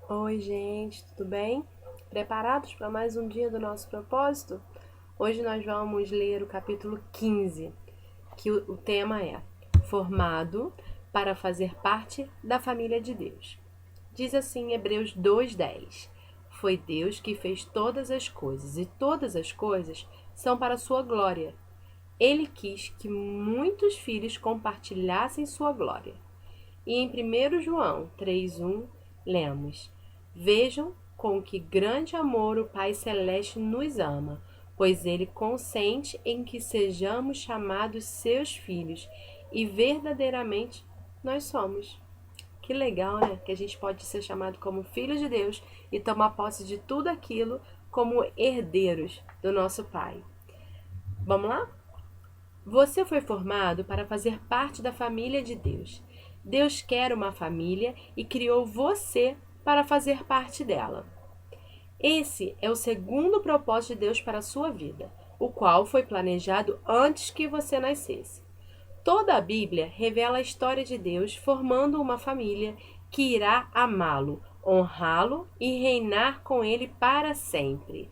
Oi, gente, tudo bem? Preparados para mais um dia do nosso propósito? Hoje nós vamos ler o capítulo 15, que o tema é Formado para fazer parte da família de Deus. Diz assim em Hebreus 2:10: Foi Deus que fez todas as coisas, e todas as coisas são para a sua glória. Ele quis que muitos filhos compartilhassem sua glória. E em 1 João 3:1 lemos: Vejam com que grande amor o Pai Celeste nos ama, pois ele consente em que sejamos chamados seus filhos, e verdadeiramente nós somos. Que legal, né? Que a gente pode ser chamado como filho de Deus e tomar posse de tudo aquilo como herdeiros do nosso Pai. Vamos lá? Você foi formado para fazer parte da família de Deus. Deus quer uma família e criou você para fazer parte dela. Esse é o segundo propósito de Deus para a sua vida, o qual foi planejado antes que você nascesse. Toda a Bíblia revela a história de Deus formando uma família que irá amá-lo, honrá-lo e reinar com ele para sempre.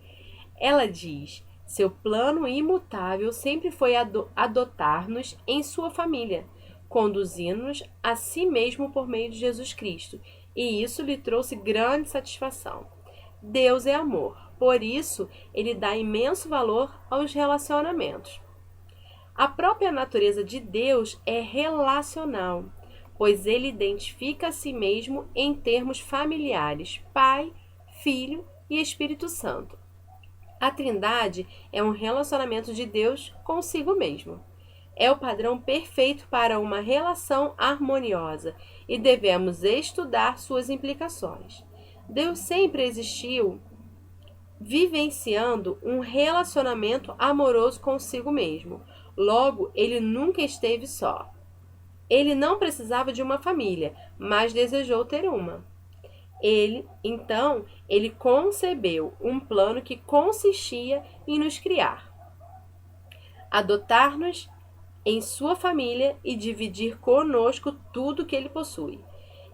Ela diz: seu plano imutável sempre foi adotar-nos em sua família, conduzindo-nos a si mesmo por meio de Jesus Cristo, e isso lhe trouxe grande satisfação. Deus é amor, por isso ele dá imenso valor aos relacionamentos. A própria natureza de Deus é relacional, pois ele identifica a si mesmo em termos familiares: Pai, Filho e Espírito Santo. A Trindade é um relacionamento de Deus consigo mesmo. É o padrão perfeito para uma relação harmoniosa e devemos estudar suas implicações. Deus sempre existiu vivenciando um relacionamento amoroso consigo mesmo. Logo, ele nunca esteve só. Ele não precisava de uma família, mas desejou ter uma. Ele concebeu um plano que consistia em nos criar, adotar-nos em sua família e dividir conosco tudo que ele possui.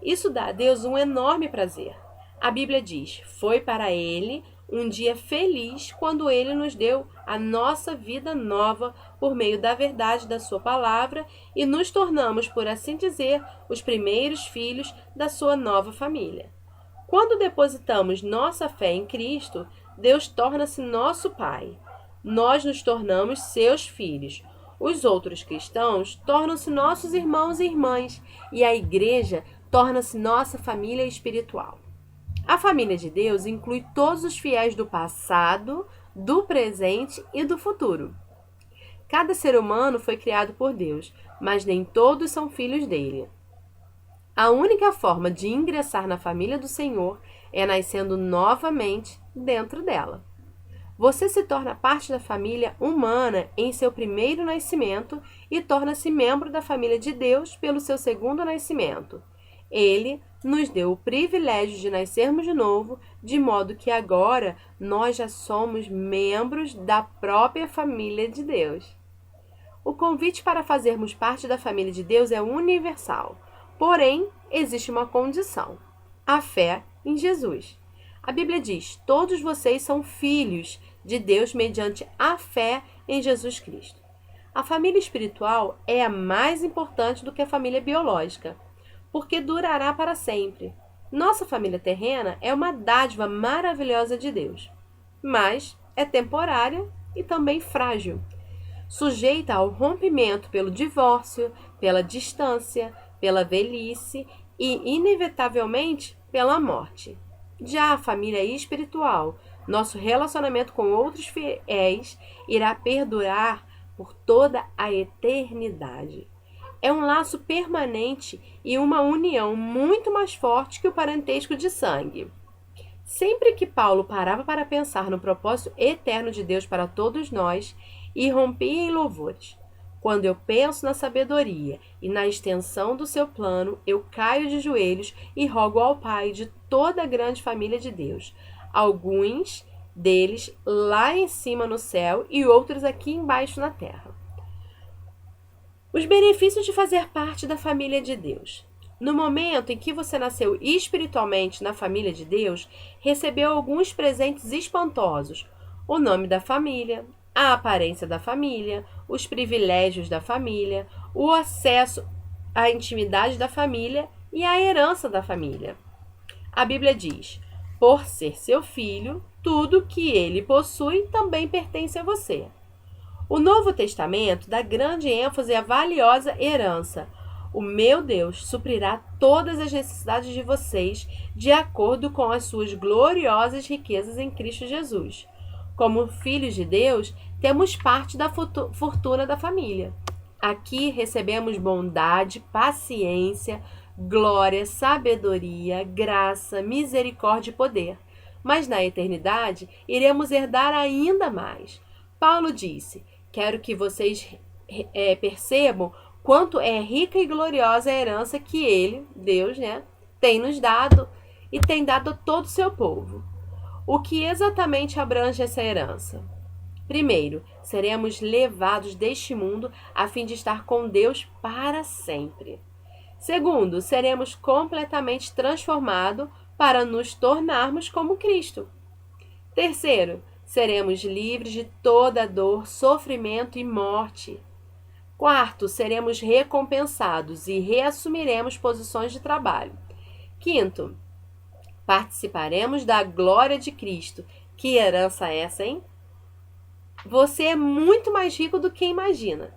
Isso dá a Deus um enorme prazer. A Bíblia diz: foi para ele um dia feliz quando ele nos deu a nossa vida nova por meio da verdade da sua palavra e nos tornamos, por assim dizer, os primeiros filhos da sua nova família. Quando depositamos nossa fé em Cristo, Deus torna-se nosso Pai. Nós nos tornamos seus filhos. Os outros cristãos tornam-se nossos irmãos e irmãs, e a igreja torna-se nossa família espiritual. A família de Deus inclui todos os fiéis do passado, do presente e do futuro. Cada ser humano foi criado por Deus, mas nem todos são filhos dele. A única forma de ingressar na família do Senhor é nascendo novamente dentro dela. Você se torna parte da família humana em seu primeiro nascimento e torna-se membro da família de Deus pelo seu segundo nascimento. Ele nos deu o privilégio de nascermos de novo, de modo que agora nós já somos membros da própria família de Deus. O convite para fazermos parte da família de Deus é universal. Porém, existe uma condição: a fé em Jesus. A Bíblia diz: todos vocês são filhos de Deus mediante a fé em Jesus Cristo. A família espiritual é a mais importante do que a família biológica, porque durará para sempre. Nossa família terrena é uma dádiva maravilhosa de Deus, mas é temporária e também frágil, sujeita ao rompimento pelo divórcio, pela distância, pela velhice e, inevitavelmente, pela morte. Já a família espiritual, nosso relacionamento com outros fiéis, irá perdurar por toda a eternidade. É um laço permanente e uma união muito mais forte que o parentesco de sangue. Sempre que Paulo parava para pensar no propósito eterno de Deus para todos nós, irrompia em louvores. Quando eu penso na sabedoria e na extensão do seu plano, eu caio de joelhos e rogo ao Pai de toda a grande família de Deus, alguns deles lá em cima no céu e outros aqui embaixo na terra. Os benefícios de fazer parte da família de Deus. No momento em que você nasceu espiritualmente na família de Deus, recebeu alguns presentes espantosos: o nome da família, a aparência da família, os privilégios da família, o acesso à intimidade da família e a herança da família. A Bíblia diz: por ser seu filho, tudo que ele possui também pertence a você. O Novo Testamento dá grande ênfase à valiosa herança. O meu Deus suprirá todas as necessidades de vocês de acordo com as suas gloriosas riquezas em Cristo Jesus. Como filhos de Deus, temos parte da fortuna da família. Aqui recebemos bondade, paciência, glória, sabedoria, graça, misericórdia e poder. Mas na eternidade iremos herdar ainda mais. Paulo disse: quero que vocês percebam quanto é rica e gloriosa a herança que ele, Deus, tem nos dado e tem dado a todo o seu povo. O que exatamente abrange essa herança? Primeiro, seremos levados deste mundo a fim de estar com Deus para sempre. Segundo, seremos completamente transformados para nos tornarmos como Cristo. Terceiro, seremos livres de toda dor, sofrimento e morte. Quarto, seremos recompensados e reassumiremos posições de trabalho. Quinto, participaremos da glória de Cristo. Que herança é essa, hein? Você é muito mais rico do que imagina.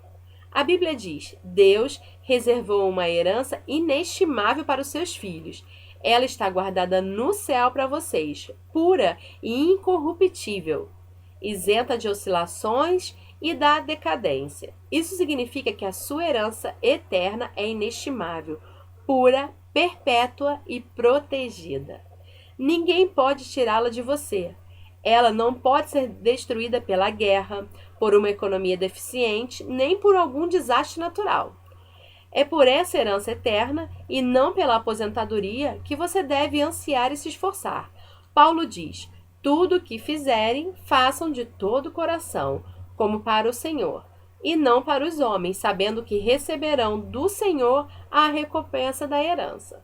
A Bíblia diz: Deus reservou uma herança inestimável para os seus filhos. Ela está guardada no céu para vocês, pura e incorruptível, isenta de oscilações e da decadência. Isso significa que a sua herança eterna é inestimável, pura, perpétua e protegida. Ninguém pode tirá-la de você. Ela não pode ser destruída pela guerra, por uma economia deficiente, nem por algum desastre natural. É por essa herança eterna e não pela aposentadoria que você deve ansiar e se esforçar. Paulo diz: tudo o que fizerem, façam de todo o coração, como para o Senhor, e não para os homens, sabendo que receberão do Senhor a recompensa da herança.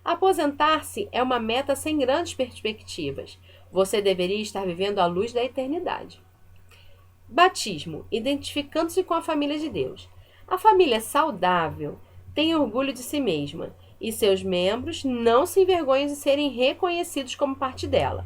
Aposentar-se é uma meta sem grandes perspectivas. Você deveria estar vivendo à luz da eternidade. Batismo, identificando-se com a família de Deus. A família saudável tem orgulho de si mesma e seus membros não se envergonham de serem reconhecidos como parte dela.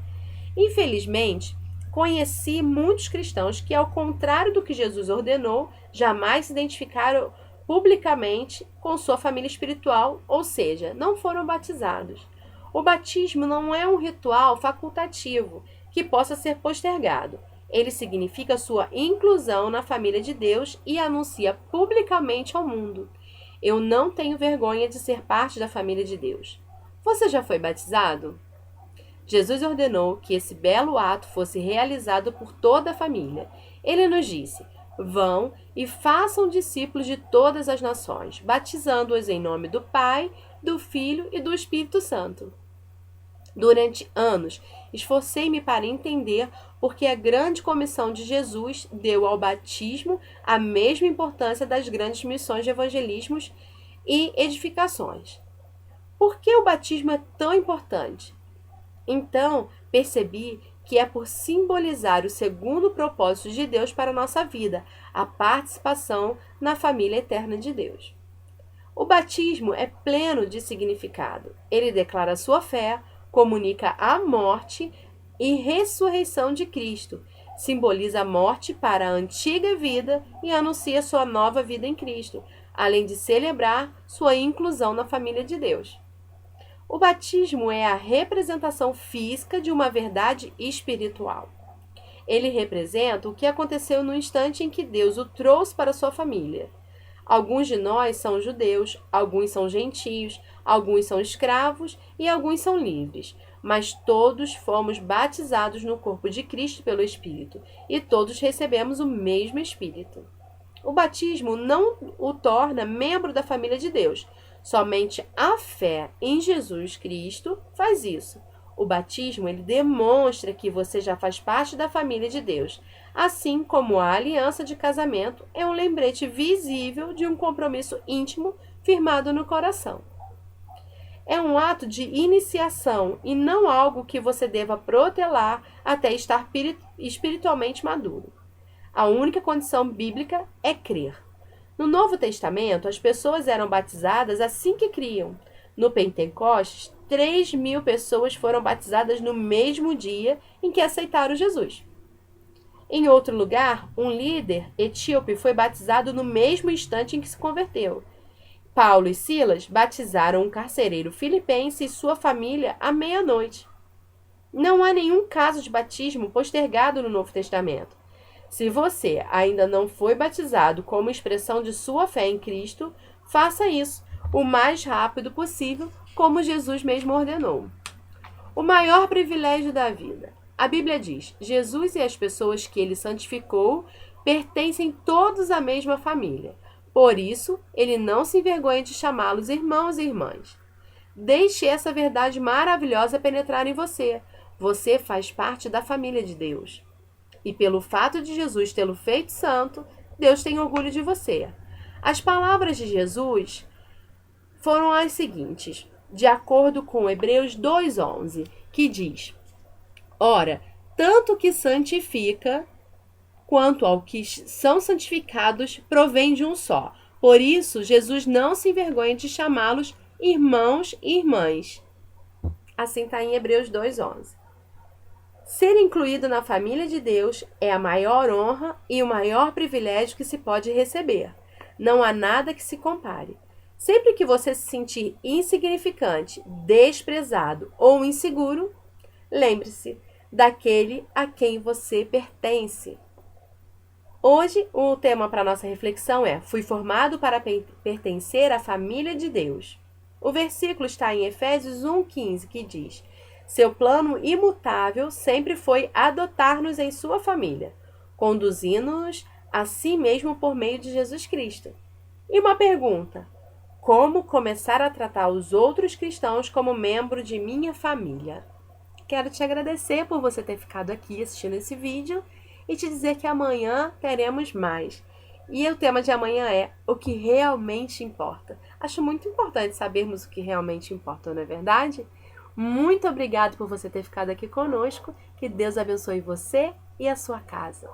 Infelizmente, conheci muitos cristãos que, ao contrário do que Jesus ordenou, jamais se identificaram publicamente com sua família espiritual, ou seja, não foram batizados. O batismo não é um ritual facultativo que possa ser postergado. Ele significa sua inclusão na família de Deus e anuncia publicamente ao mundo: eu não tenho vergonha de ser parte da família de Deus. Você já foi batizado? Jesus ordenou que esse belo ato fosse realizado por toda a família. Ele nos disse: vão e façam discípulos de todas as nações, batizando-os em nome do Pai, do Filho e do Espírito Santo. Durante anos, esforcei-me para entender por que a grande comissão de Jesus deu ao batismo a mesma importância das grandes missões de evangelismos e edificações. Por que o batismo é tão importante? Então, percebi que é por simbolizar o segundo propósito de Deus para a nossa vida, a participação na família eterna de Deus. O batismo é pleno de significado. Ele declara sua fé, comunica a morte e ressurreição de Cristo, simboliza a morte para a antiga vida e anuncia sua nova vida em Cristo, além de celebrar sua inclusão na família de Deus. O batismo é a representação física de uma verdade espiritual. Ele representa o que aconteceu no instante em que Deus o trouxe para sua família. Alguns de nós são judeus, alguns são gentios, alguns são escravos e alguns são livres, mas todos fomos batizados no corpo de Cristo pelo Espírito e todos recebemos o mesmo Espírito. O batismo não o torna membro da família de Deus. Somente a fé em Jesus Cristo faz isso. O batismo, ele demonstra que você já faz parte da família de Deus, assim como a aliança de casamento é um lembrete visível de um compromisso íntimo firmado no coração. É um ato de iniciação e não algo que você deva protelar até estar espiritualmente maduro. A única condição bíblica é crer. No Novo Testamento, as pessoas eram batizadas assim que criam. No Pentecostes, 3.000 pessoas foram batizadas no mesmo dia em que aceitaram Jesus. Em outro lugar, um líder etíope foi batizado no mesmo instante em que se converteu. Paulo e Silas batizaram um carcereiro filipense e sua família à meia-noite. Não há nenhum caso de batismo postergado no Novo Testamento. Se você ainda não foi batizado como expressão de sua fé em Cristo, faça isso o mais rápido possível, como Jesus mesmo ordenou. O maior privilégio da vida. A Bíblia diz: Jesus e as pessoas que ele santificou pertencem todos à mesma família. Por isso, ele não se envergonha de chamá-los irmãos e irmãs. Deixe essa verdade maravilhosa penetrar em você. Você faz parte da família de Deus. E pelo fato de Jesus tê-lo feito santo, Deus tem orgulho de você. As palavras de Jesus foram as seguintes, de acordo com Hebreus 2:11, que diz: Ora, tanto que santifica quanto ao que são santificados provém de um só. Por isso, Jesus não se envergonha de chamá-los irmãos e irmãs. Assim está em Hebreus 2:11. Ser incluído na família de Deus é a maior honra e o maior privilégio que se pode receber. Não há nada que se compare. Sempre que você se sentir insignificante, desprezado ou inseguro, lembre-se daquele a quem você pertence. Hoje, o tema para nossa reflexão é: fui formado para pertencer à família de Deus. O versículo está em Efésios 1:15, que diz: seu plano imutável sempre foi adotar-nos em sua família, conduzindo-nos a si mesmo por meio de Jesus Cristo. E uma pergunta: como começar a tratar os outros cristãos como membro de minha família? Quero te agradecer por você ter ficado aqui assistindo esse vídeo e te dizer que amanhã teremos mais. E o tema de amanhã é o que realmente importa. Acho muito importante sabermos o que realmente importa, não é verdade? Muito obrigada por você ter ficado aqui conosco. Que Deus abençoe você e a sua casa.